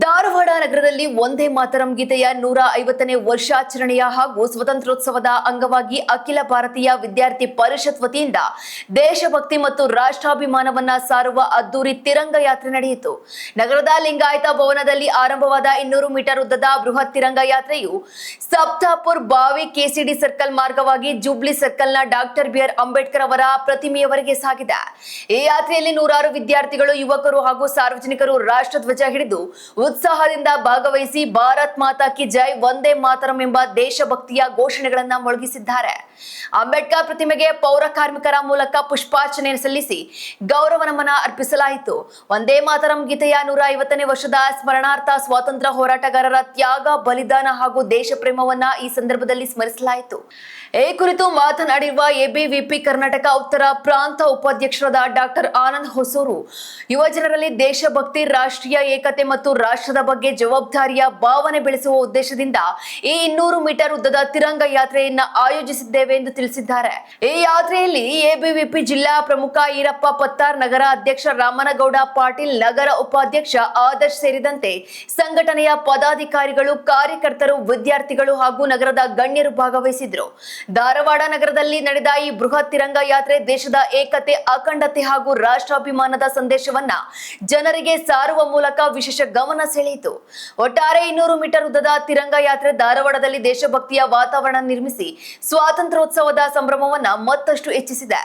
ಧಾರವಾಡ ನಗರದಲ್ಲಿ ಒಂದೇ ಮಾತರಂ ಗೀತೆಯ 150ನೇ ವರ್ಷಾಚರಣೆಯ ಹಾಗೂ ಸ್ವಾತಂತ್ರ್ಯೋತ್ಸವದ ಅಂಗವಾಗಿ ಅಖಿಲ ಭಾರತೀಯ ವಿದ್ಯಾರ್ಥಿ ಪರಿಷತ್ ವತಿಯಿಂದ ದೇಶಭಕ್ತಿ ಮತ್ತು ರಾಷ್ಟ್ರಾಭಿಮಾನವನ್ನ ಸಾರುವ ಅದ್ದೂರಿ ತಿರಂಗ ಯಾತ್ರೆ ನಡೆಯಿತು. ನಗರದ ಲಿಂಗಾಯತ ಭವನದಲ್ಲಿ ಆರಂಭವಾದ 200 ಮೀಟರ್ ಉದ್ದದ ಬೃಹತ್ ತಿರಂಗ ಯಾತ್ರೆಯು ಸಪ್ತಾಪುರ್ ಬಾವಿ ಕೆಸಿಡಿ ಸರ್ಕಲ್ ಮಾರ್ಗವಾಗಿ ಜೂಬ್ಲಿ ಸರ್ಕಲ್ನ ಡಾಕ್ಟರ್ ಬಿ ಆರ್ ಅಂಬೇಡ್ಕರ್ ಅವರ ಪ್ರತಿಮೆಯವರೆಗೆ ಸಾಗಿದೆ. ಈ ಯಾತ್ರೆಯಲ್ಲಿ ನೂರಾರು ವಿದ್ಯಾರ್ಥಿಗಳು, ಯುವಕರು ಹಾಗೂ ಸಾರ್ವಜನಿಕರು ರಾಷ್ಟ್ರಧ್ವಜ ಹಿಡಿದು ಉತ್ಸಾಹದಿಂದ ಭಾಗವಹಿಸಿ ಭಾರತ್ ಮಾತಾ ಕಿ ಜೈ, ವಂದೇ ಮಾತರಂ ಎಂಬ ದೇಶಭಕ್ತಿಯ ಘೋಷಣೆಗಳನ್ನ ಮೊಳಗಿಸಿದ್ದಾರೆ. ಅಂಬೇಡ್ಕರ್ ಪ್ರತಿಮೆಗೆ ಪೌರ ಕಾರ್ಮಿಕರ ಮೂಲಕ ಪುಷ್ಪಾರ್ಚನೆ ಸಲ್ಲಿಸಿ ಗೌರವ ನಮನ ಅರ್ಪಿಸಲಾಯಿತು. ವಂದೇ ಮಾತರಂ ಗೀತೆಯ 150ನೇ ವರ್ಷದ ಸ್ಮರಣಾರ್ಥ ಸ್ವಾತಂತ್ರ್ಯ ಹೋರಾಟಗಾರರ ತ್ಯಾಗ, ಬಲಿದಾನ ಹಾಗೂ ದೇಶ ಪ್ರೇಮವನ್ನ ಈ ಸಂದರ್ಭದಲ್ಲಿ ಸ್ಮರಿಸಲಾಯಿತು. ಈ ಕುರಿತು ಮಾತನಾಡಿರುವ ಎಬಿವಿಪಿ ಕರ್ನಾಟಕ ಉತ್ತರ ಪ್ರಾಂತ ಉಪಾಧ್ಯಕ್ಷರಾದ ಡಾಕ್ಟರ್ ಆನಂದ್ ಹೊಸೂರು, ಯುವಜನರಲ್ಲಿ ದೇಶಭಕ್ತಿ, ರಾಷ್ಟ್ರೀಯ ಏಕತೆ ಮತ್ತು ರಾಷ್ಟ್ರದ ಬಗ್ಗೆ ಜವಾಬ್ದಾರಿಯ ಭಾವನೆ ಬೆಳೆಸುವ ಉದ್ದೇಶದಿಂದ ಈ 200 ಮೀಟರ್ ಉದ್ದದ ತಿರಂಗ ಯಾತ್ರೆಯನ್ನ ಆಯೋಜಿಸಿದ್ದೇವೆ ಎಂದು ತಿಳಿಸಿದ್ದಾರೆ. ಈ ಯಾತ್ರೆಯಲ್ಲಿ ಎಬಿವಿಪಿ ಜಿಲ್ಲಾ ಪ್ರಮುಖ ಈರಪ್ಪ ಪತ್ತಾರ್, ನಗರ ಅಧ್ಯಕ್ಷ ರಾಮನಗೌಡ ಪಾಟೀಲ್, ನಗರ ಉಪಾಧ್ಯಕ್ಷ ಆದರ್ಶ್ ಸೇರಿದಂತೆ ಸಂಘಟನೆಯ ಪದಾಧಿಕಾರಿಗಳು, ಕಾರ್ಯಕರ್ತರು, ವಿದ್ಯಾರ್ಥಿಗಳು ಹಾಗೂ ನಗರದ ಗಣ್ಯರು ಭಾಗವಹಿಸಿದ್ರು. ಧಾರವಾಡ ನಗರದಲ್ಲಿ ನಡೆದ ಈ ಬೃಹತ್ ತಿರಂಗ ಯಾತ್ರೆ ದೇಶದ ಏಕತೆ, ಅಖಂಡತೆ ಹಾಗೂ ರಾಷ್ಟ್ರಾಭಿಮಾನದ ಸಂದೇಶವನ್ನ ಜನರಿಗೆ ಸಾರುವ ಮೂಲಕ ವಿಶೇಷ ಗಮನ ಸೆಳೆಯಿತು. ಒಟ್ಟಾರೆ 200 ಮೀಟರ್ ಉದ್ದದ ತಿರಂಗ ಯಾತ್ರೆ ಧಾರವಾಡದಲ್ಲಿ ದೇಶಭಕ್ತಿಯ ವಾತಾವರಣ ನಿರ್ಮಿಸಿ ಸ್ವಾತಂತ್ರ್ಯೋತ್ಸವದ ಸಂಭ್ರಮವನ್ನ ಮತ್ತಷ್ಟು ಹೆಚ್ಚಿಸಿದೆ.